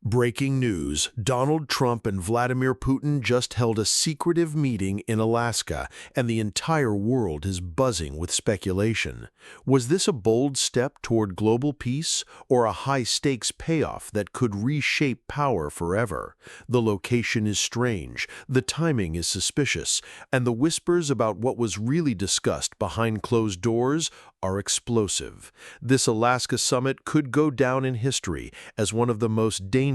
Breaking news, Donald Trump and Vladimir Putin just held a secretive meeting in Alaska, and the entire world is buzzing with speculation. Was this a bold step toward global peace, or a high-stakes payoff that could reshape power forever? The location is strange, the timing is suspicious, and the whispers about what was really discussed behind closed doors are explosive. This Alaska summit could go down in history as one of the most dangerous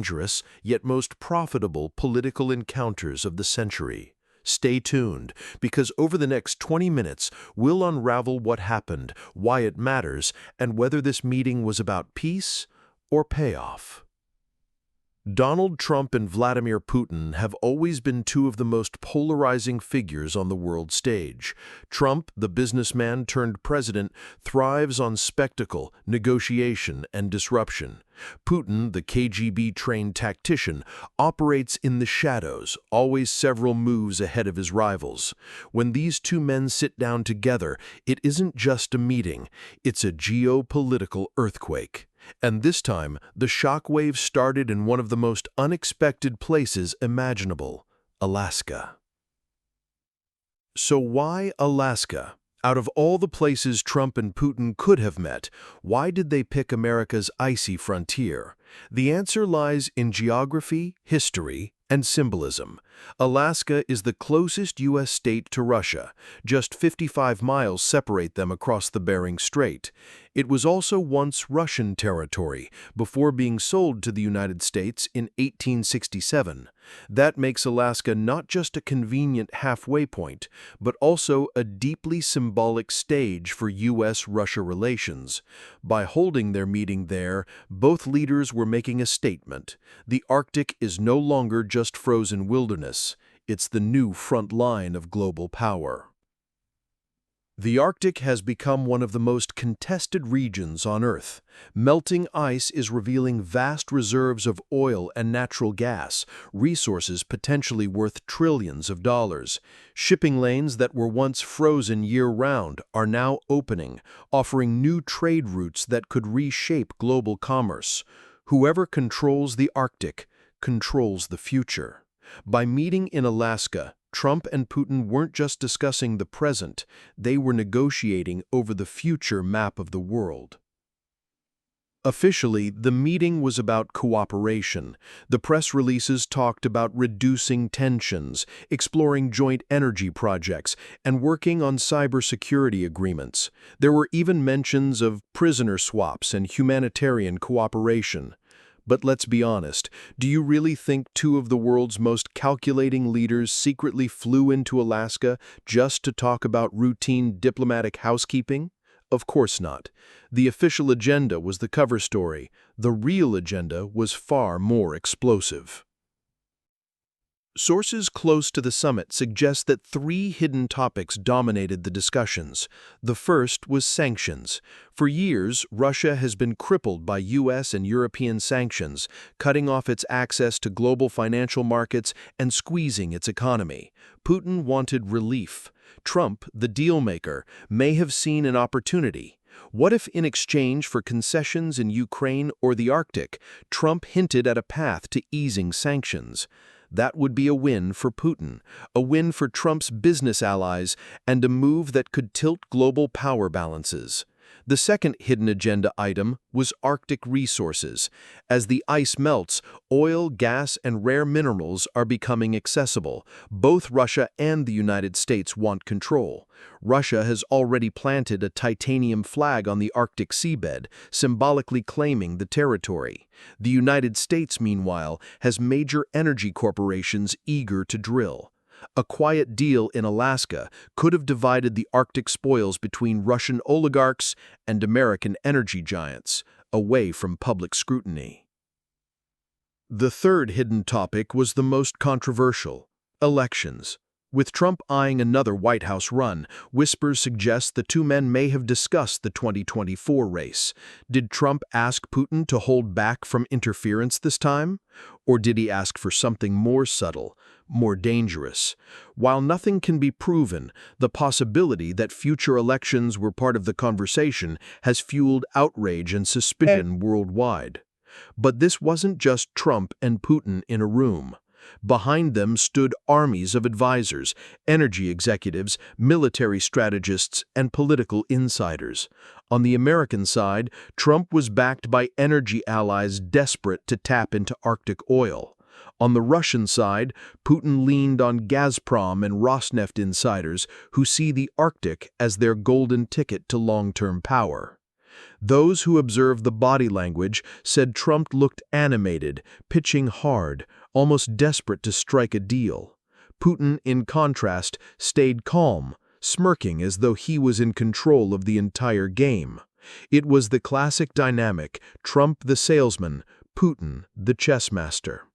yet most profitable political encounters of the century. Stay tuned, because over the next 20 minutes, we'll unravel what happened, why it matters, and whether this meeting was about peace or payoff. Donald Trump and Vladimir Putin have always been two of the most polarizing figures on the world stage. Trump, the businessman turned president, thrives on spectacle, negotiation, and disruption. Putin, the KGB-trained tactician, operates in the shadows, always several moves ahead of his rivals. When these two men sit down together, it isn't just a meeting, it's a geopolitical earthquake. And this time, the shockwave started in one of the most unexpected places imaginable: Alaska. So why Alaska? Out of all the places Trump and Putin could have met, why did they pick America's icy frontier? The answer lies in geography, history, and symbolism. Alaska is the closest U.S. state to Russia. Just 55 miles separate them across the Bering Strait. It was also once Russian territory, before being sold to the United States in 1867. That makes Alaska not just a convenient halfway point, but also a deeply symbolic stage for U.S.-Russia relations. By holding their meeting there, both leaders were making a statement. The Arctic is no longer just frozen wilderness. It's the new front line of global power. The Arctic has become one of the most contested regions on Earth. Melting ice is revealing vast reserves of oil and natural gas, resources potentially worth trillions of dollars. Shipping lanes that were once frozen year-round are now opening, offering new trade routes that could reshape global commerce. Whoever controls the Arctic controls the future. By meeting in Alaska, Trump and Putin weren't just discussing the present, they were negotiating over the future map of the world. Officially, the meeting was about cooperation. The press releases talked about reducing tensions, exploring joint energy projects, and working on cybersecurity agreements. There were even mentions of prisoner swaps and humanitarian cooperation. But let's be honest, do you really think two of the world's most calculating leaders secretly flew into Alaska just to talk about routine diplomatic housekeeping? Of course not. The official agenda was the cover story. The real agenda was far more explosive. Sources close to the summit suggest that three hidden topics dominated the discussions. The first was sanctions. For years, Russia has been crippled by U.S. and European sanctions, cutting off its access to global financial markets and squeezing its economy. Putin wanted relief. Trump, the dealmaker, may have seen an opportunity. What if, in exchange for concessions in Ukraine or the Arctic, Trump hinted at a path to easing sanctions? That would be a win for Putin, a win for Trump's business allies, and a move that could tilt global power balances. The second hidden agenda item was Arctic resources. As the ice melts, oil, gas, and rare minerals are becoming accessible. Both Russia and the United States want control. Russia has already planted a titanium flag on the Arctic seabed, symbolically claiming the territory. The United States, meanwhile, has major energy corporations eager to drill. A quiet deal in Alaska could have divided the Arctic spoils between Russian oligarchs and American energy giants, away from public scrutiny. The third hidden topic was the most controversial: elections. With Trump eyeing another White House run, whispers suggest the two men may have discussed the 2024 race. Did Trump ask Putin to hold back from interference this time? Or did he ask for something more subtle, more dangerous? While nothing can be proven, the possibility that future elections were part of the conversation has fueled outrage and suspicion worldwide. But this wasn't just Trump and Putin in a room. Behind them stood armies of advisors, energy executives, military strategists, and political insiders. On the American side, Trump was backed by energy allies desperate to tap into Arctic oil. On the Russian side, Putin leaned on Gazprom and Rosneft insiders who see the Arctic as their golden ticket to long-term power. Those who observed the body language said Trump looked animated, pitching hard, almost desperate to strike a deal. Putin, in contrast, stayed calm, smirking as though he was in control of the entire game. It was the classic dynamic, Trump the salesman, Putin the chess master.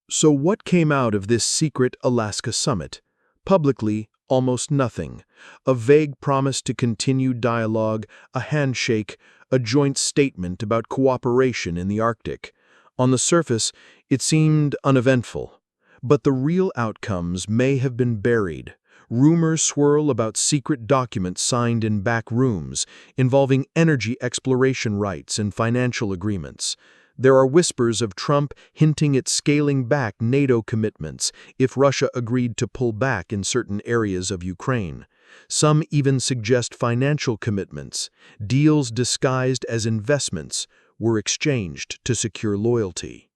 So what came out of this secret Alaska summit? Publicly, almost nothing. A vague promise to continue dialogue, a handshake, a joint statement about cooperation in the Arctic. On the surface, it seemed uneventful. But the real outcomes may have been buried. Rumors swirl about secret documents signed in back rooms, involving energy exploration rights and financial agreements. There are whispers of Trump hinting at scaling back NATO commitments if Russia agreed to pull back in certain areas of Ukraine. Some even suggest financial commitments, deals disguised as investments, were exchanged to secure loyalty.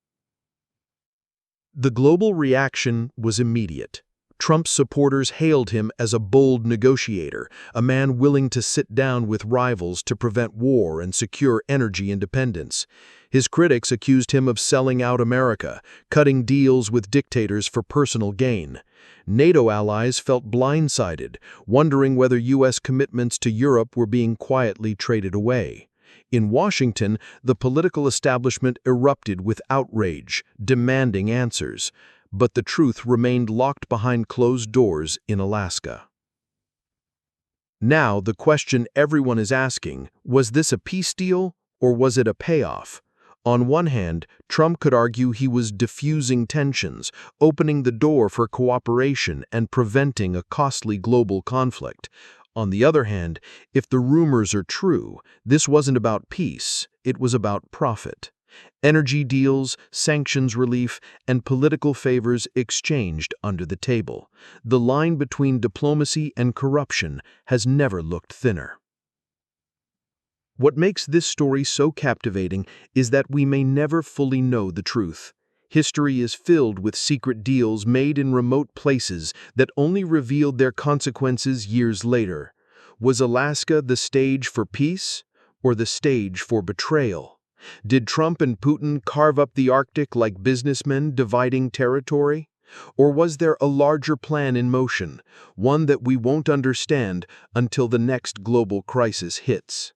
The global reaction was immediate. Trump's supporters hailed him as a bold negotiator, a man willing to sit down with rivals to prevent war and secure energy independence. His critics accused him of selling out America, cutting deals with dictators for personal gain. NATO allies felt blindsided, wondering whether U.S. commitments to Europe were being quietly traded away. In Washington, the political establishment erupted with outrage, demanding answers. But the truth remained locked behind closed doors in Alaska. Now, the question everyone is asking, was this a peace deal or was it a payoff? On one hand, Trump could argue he was diffusing tensions, opening the door for cooperation and preventing a costly global conflict. On the other hand, if the rumors are true, this wasn't about peace, it was about profit. Energy deals, sanctions relief, and political favors exchanged under the table. The line between diplomacy and corruption has never looked thinner. What makes this story so captivating is that we may never fully know the truth. History is filled with secret deals made in remote places that only revealed their consequences years later. Was Alaska the stage for peace or the stage for betrayal? Did Trump and Putin carve up the Arctic like businessmen dividing territory? Or was there a larger plan in motion, one that we won't understand until the next global crisis hits?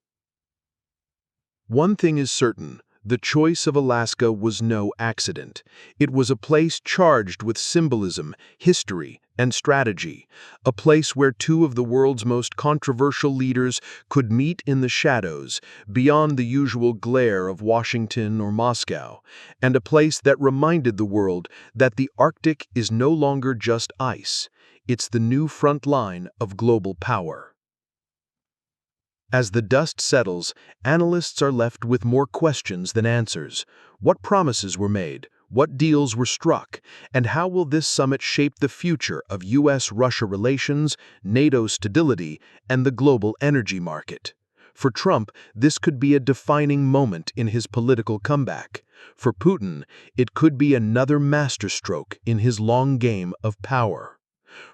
One thing is certain, the choice of Alaska was no accident. It was a place charged with symbolism, history, and strategy, a place where two of the world's most controversial leaders could meet in the shadows, beyond the usual glare of Washington or Moscow, and a place that reminded the world that the Arctic is no longer just ice, it's the new front line of global power. As the dust settles, analysts are left with more questions than answers. What promises were made? What deals were struck? And how will this summit shape the future of U.S.-Russia relations, NATO stability, and the global energy market? For Trump, this could be a defining moment in his political comeback. For Putin, it could be another masterstroke in his long game of power.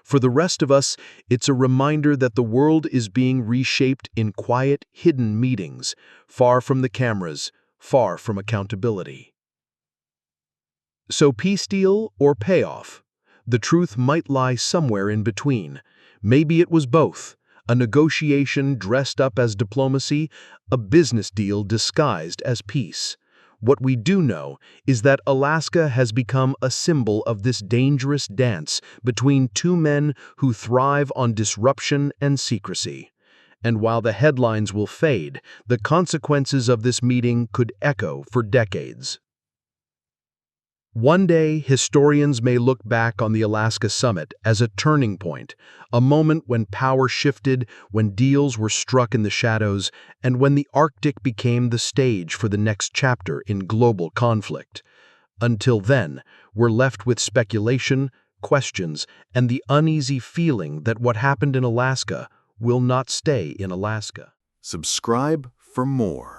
For the rest of us, it's a reminder that the world is being reshaped in quiet, hidden meetings, far from the cameras, far from accountability. So peace deal or payoff? The truth might lie somewhere in between. Maybe it was both, a negotiation dressed up as diplomacy, a business deal disguised as peace. What we do know is that Alaska has become a symbol of this dangerous dance between two men who thrive on disruption and secrecy. And while the headlines will fade, the consequences of this meeting could echo for decades. One day, historians may look back on the Alaska summit as a turning point, a moment when power shifted, when deals were struck in the shadows, and when the Arctic became the stage for the next chapter in global conflict. Until then, we're left with speculation, questions, and the uneasy feeling that what happened in Alaska will not stay in Alaska. Subscribe for more.